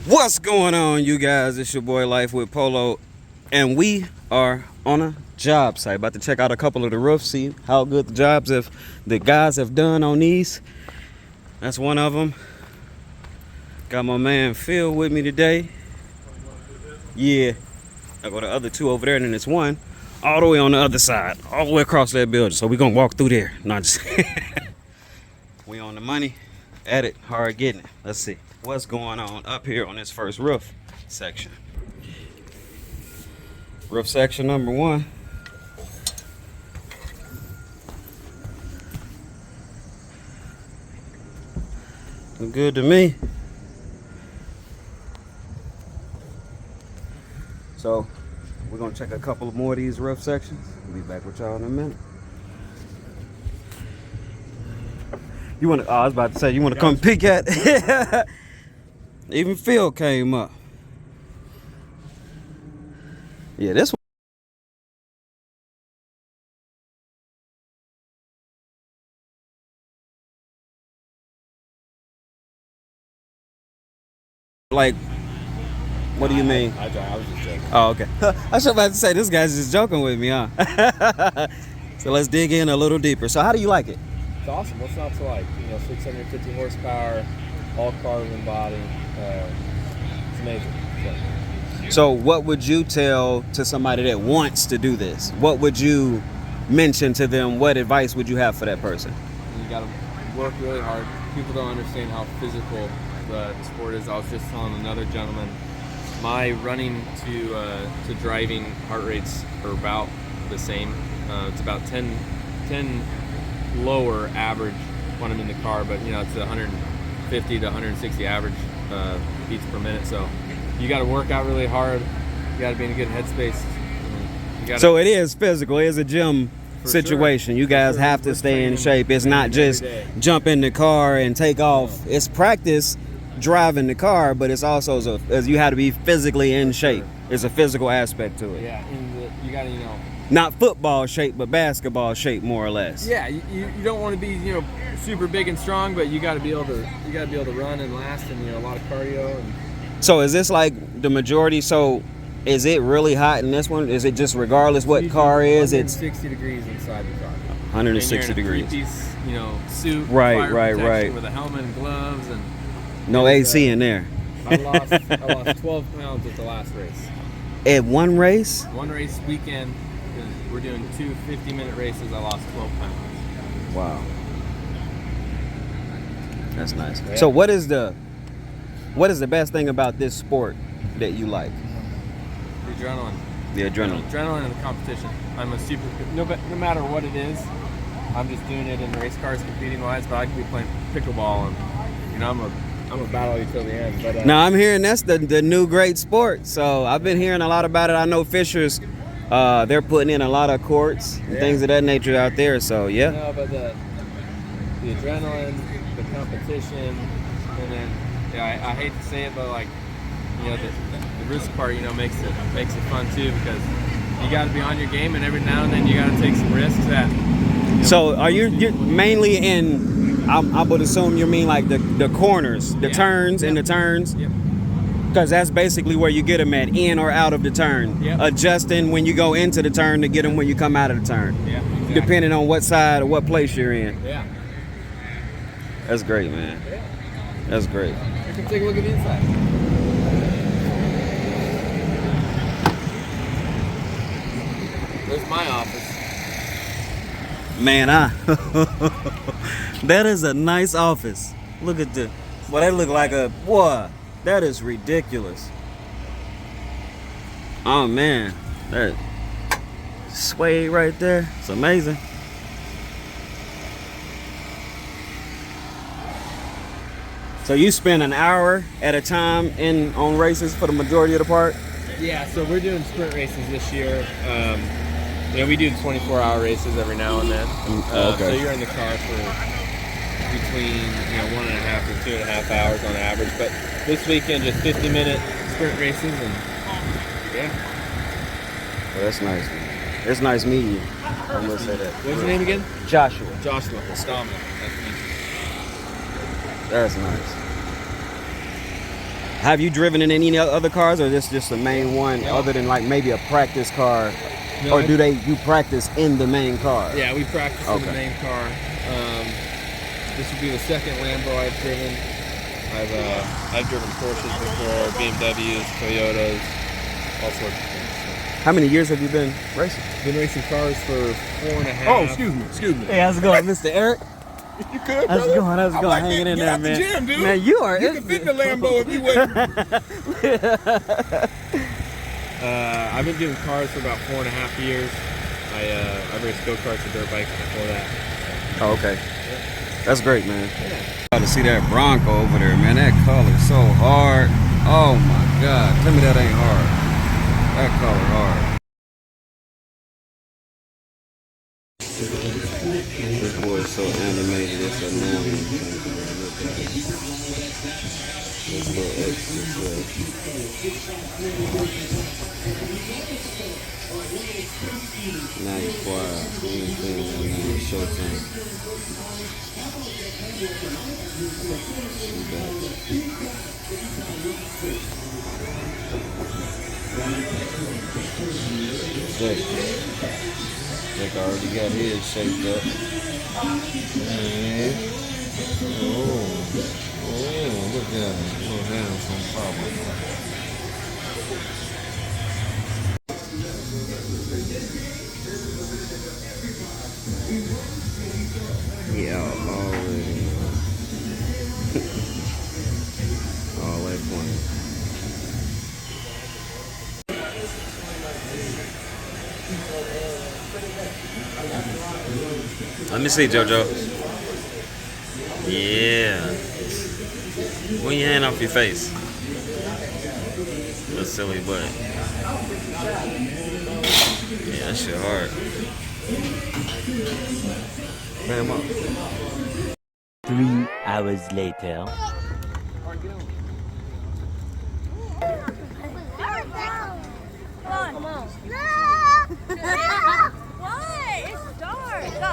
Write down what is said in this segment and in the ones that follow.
What's going on, you guys? It's your boy Life with Polo, and we are on a job site. About to check out a couple of the roofs, see how good the guys have done on these. That's one of them. Got my man Phil with me today. Yeah, I got the other two over there, and then there's one all the way on the other side, all the way across that building. So we're gonna walk through there. Not just we on the money, at it, hard getting it. Let's see what's going on up here on this first roof section. Roof section number one. Look good to me. So we're gonna check a couple more of these roof sections. We'll be back with y'all in a minute. You wanna? Oh, I was about to say you wanna come peek at. Even Phil came up. Yeah, this one. Like, what do you mean? I was just joking. Oh, okay. I was about to say this guy's just joking with me, huh? So let's dig in a little deeper. So how do you like it? It's awesome. What's not to like? 650 horsepower, all carbon body. It's amazing. So what would you tell to somebody that wants to do this? What would you mention to them? What advice would you have for that person? You got to work really hard. People don't understand how physical the sport is. I was just telling another gentleman, my running to driving heart rates are about the same. It's about 10 lower average when I'm in the car, but it's 150 to 160 average beats per minute. So you got to work out really hard. You got to be in a good headspace. So it is physical. It is a gym situation. Sure. You guys have to stay in shape. It's not just jump in the car and take off. No. It's practice driving the car, but it's also as you have to be physically in shape. It's a physical aspect to it. Yeah, and you got to not football shape, but basketball shape, more or less. Yeah, you don't want to be super big and strong, but you got to be able to run and last, and a lot of cardio. And so is this like the majority? So is it really hot in this one? Is it just regardless what car is? It's 160 degrees inside the car. 160 degrees. Three-piece, suit. Right. With a helmet and gloves and. No AC in there. I lost 12 pounds at the last race. At one race? One race weekend. We're doing 2 50-minute races. I lost 12 pounds. Wow. That's nice. Yeah. So what is the best thing about this sport that you like? The adrenaline. The adrenaline. Adrenaline and the competition. I'm a super. No matter what it is, I'm just doing it in race cars, competing wise. But I could be playing pickleball, and I'm a battle you till the end. But now I'm hearing that's the new great sport. So I've been hearing a lot about it. I know Fisher's. They're putting in a lot of courts and things of that nature out there. So yeah. No, but the adrenaline, the competition, and then I hate to say it, but the risk part makes it fun too, because you got to be on your game, and every now and then you got to take some risks. So are you're mainly in? I would assume you mean like the corners, the turns, and the turns. Yep. Because that's basically where you get them at, in or out of the turn. Yep. Adjusting when you go into the turn to get them when you come out of the turn. Yeah, exactly. Depending on what side or what place you're in. Yeah. That's great, man. Yeah. That's great. Come take a look at the inside. There's my office. Man, that is a nice office. Look at this. Well, that look like a boy. That is ridiculous. Oh man, that suede right there. It's amazing. So you spend an hour at a time on races for the majority of the part? Yeah, so we're doing sprint races this year. We do 24-hour races every now and then. Okay. So you're in the car for between 1.5 and 2.5 hours on average, but this weekend just 50-minute sprint races, and Well, that's nice, man. It's nice meeting you. I'm gonna say that. What's your name again? Joshua. Joshua. It's Dominic. Nice to meet you. That's nice. Have you driven in any other cars, or this just the main one, other than like maybe a practice car? No, Or do you practice in the main car? Yeah, we practice in the main car. This would be the second Lambo I've driven. I've driven Porsches before, BMWs, Toyotas, all sorts of things. So. How many years have you been racing? Been racing cars for 4.5. Oh, excuse me. Hey, how's it going, Mr. Eric? You good, How's it brother? going? How's it going? Hanging in there, man. The gym, dude. Man, you are. You can fit in the Lambo if you wouldn't. I've been doing cars for about 4.5 years. I raced go-karts and dirt bikes before that. Oh, okay. Yeah. That's great, man. Yeah. Got to see that Bronco over there, man. That color's so hard. Oh my God. Tell me that ain't hard. That color hard. This boy is so animated, it's annoying. This little extra stuff. Now you quiet. You ain't feeling that now. It's showtime. Jack already got his shaped up. Yeah. Oh, look at him. Little hands on problem. Yeah, already. All that point. Let me see, JoJo. Yeah. When your hand off your face. That silly butt. Yeah, that shit hard. Man, up. 3 hours later. Come on. Why? It's dark. Go.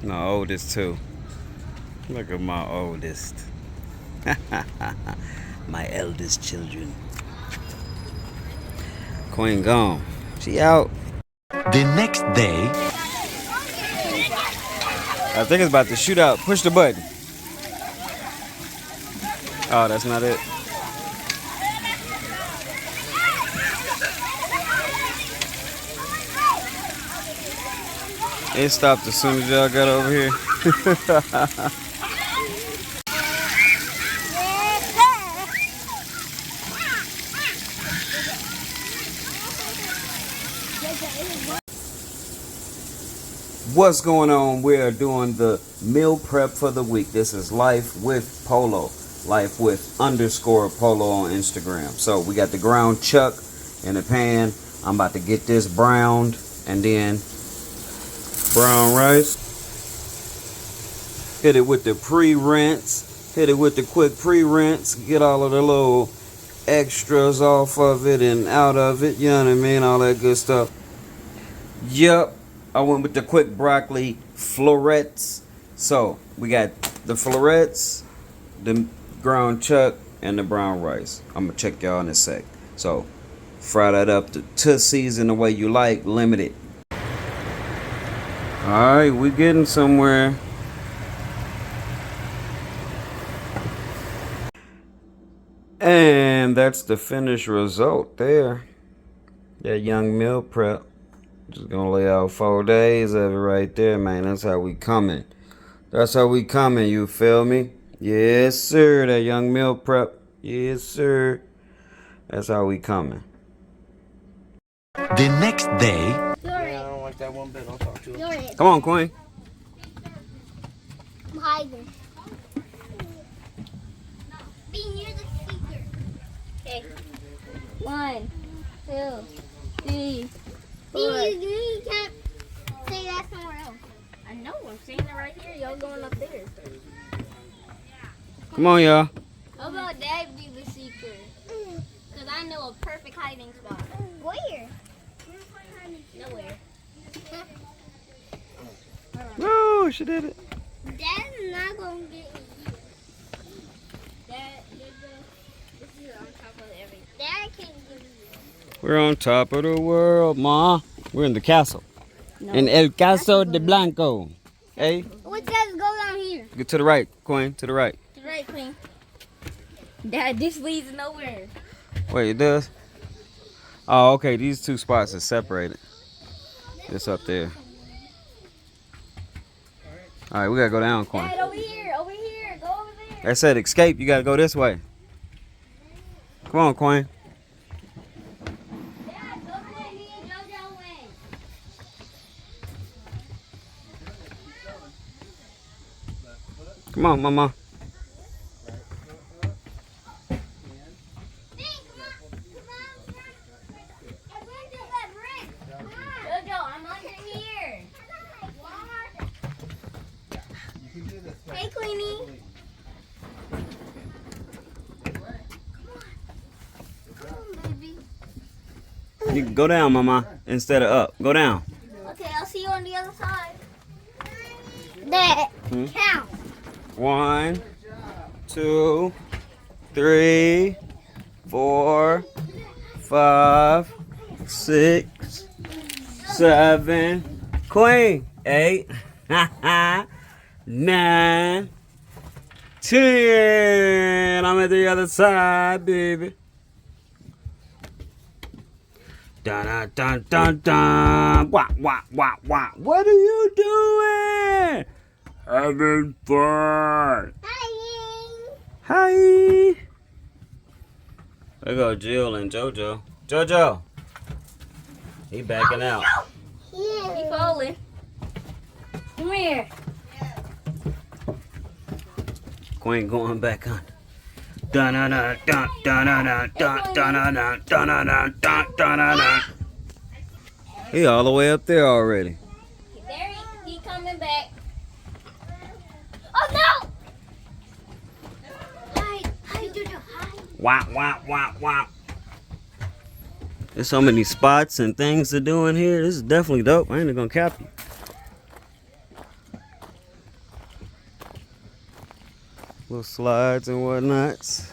My oldest too. Look at my oldest. My eldest children. Queen gone. She out. The next day. I think it's about to shoot out. Push the button. Oh, that's not it. It stopped as soon as y'all got over here. What's going on? We are doing the meal prep for the week. This is Life with Polo. Life with _ Polo on Instagram. So we got the ground chuck in the pan. I'm about to get this browned and then brown rice. Hit it with the pre-rinse. Hit it with the quick pre-rinse. Get all of the little extras off of it and out of it. You know what I mean? All that good stuff. Yep. I went with the quick broccoli florets. So we got the florets, the ground chuck, and the brown rice. I'm gonna check y'all in a sec. So fry that up to season the way you like, limited. Alright, we getting somewhere. And that's the finished result there. That young meal prep. Just gonna lay out 4 days of it right there, man. That's how we coming. That's how we coming, you feel me? Yes, sir. That young meal prep. Yes, sir. That's how we coming. The next day. Yeah, I don't like that one bit. I'll talk to you. Come on, Queen. I'm hiding. Be near the speaker. Okay. 1, 2, 3, 4. You can't say that somewhere else. I know. I'm saying standing right here. Y'all going up there. Come on, y'all. How about Dad be the seeker? Because I know a perfect hiding spot. Where? Nowhere. Woo, she did it. Dad's not going to get me. Dad, this is on top of everything. Dad can't give me. We're on top of the world, Ma. We're in the castle. In El Caso de Blanco. Hey, What says go down here? get to the right, Queen. To the right. To the right, Queen. Dad, this leads nowhere. Wait, it does? Oh, okay. These two spots are separated. It's up there. All right, we gotta go down, Queen. Dad, over here, go over there. They said escape. You gotta go this way. Come on, Queen. Dad, go the way me and JoJo went. Come on, Mama. JoJo, I'm under here. Hey, Queenie. Come on, baby. You can go down, Mama, instead of up. Go down. Okay, I'll see you on the other side. Dad, count. 1, 2, 3, 4, 5, 6, 7, Queen. 8, 9, 10. I'm at the other side, baby. Dun dun dun dun dun. Wah wah wah wah. What are you doing? Having fun. Hi. There go Jill and JoJo. JoJo. He backing out. He falling. Come here. Queen going back on. Dun dun dun dun dun dun dun dun dun dun dun dun dun dun. He all the way up there already. There he coming back. Oh no! Hide, JoJo, hide. Wah wah wah wah. There's so many spots and things to do in here. This is definitely dope. I ain't even gonna cap you. Little slides and whatnots.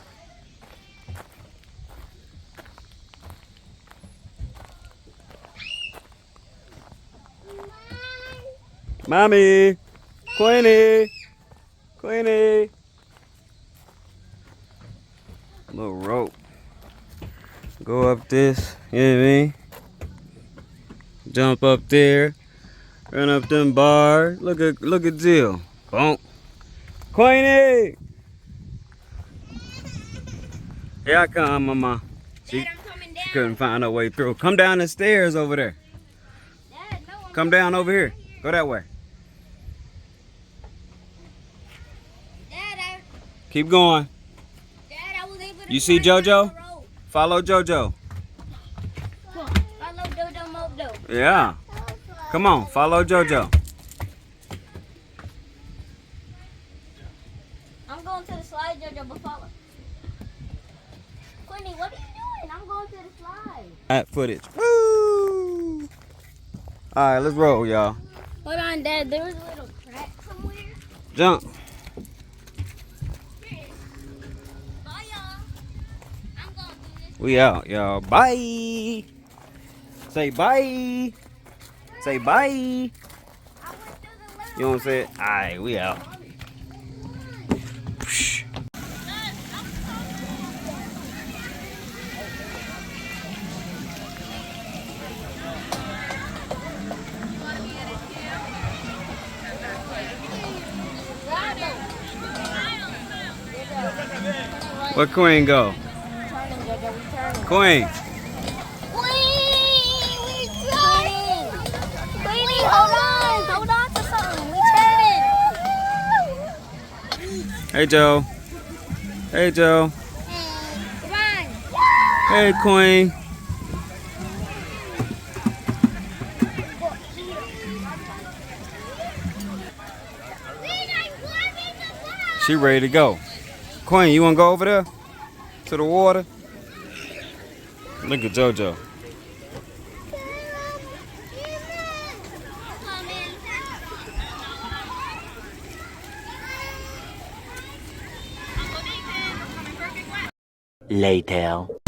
Mommy! Queenie! Queenie! Little rope. Go up this, you know what I mean? Jump up there. Run up them bars. Look at Jill. Boom. Queenie! Here I come, Mama. Dad, I'm coming down. Couldn't find her way through. Come down the stairs over there. Dad, no, I'm Come down over here. Go that way. Dad, Keep going. I was able to You see climb down JoJo? the rope. Follow JoJo. Follow JoJo Mojo. Yeah. Come on, follow JoJo. I'm going to the slide, JoJo, but follow. Queenie, what are you doing? I'm going to the slide. That footage. Woo! All right, let's roll, y'all. Hold on, Dad. There was a little crack somewhere. Jump. Bye, y'all. I'm going to do this. We out, y'all. Bye. Say bye. Say bye. I went through the little You want to say it? All right, we out. Where Queen go? Turning, JoJo. We turning. Queen. We turning. Queenie, hold on to something. We turning. Hey, Joe. Hey, Joe. Come on. Hey, Queen. She ready to go. Queen, you wanna go over there to the water? Look at JoJo. Later.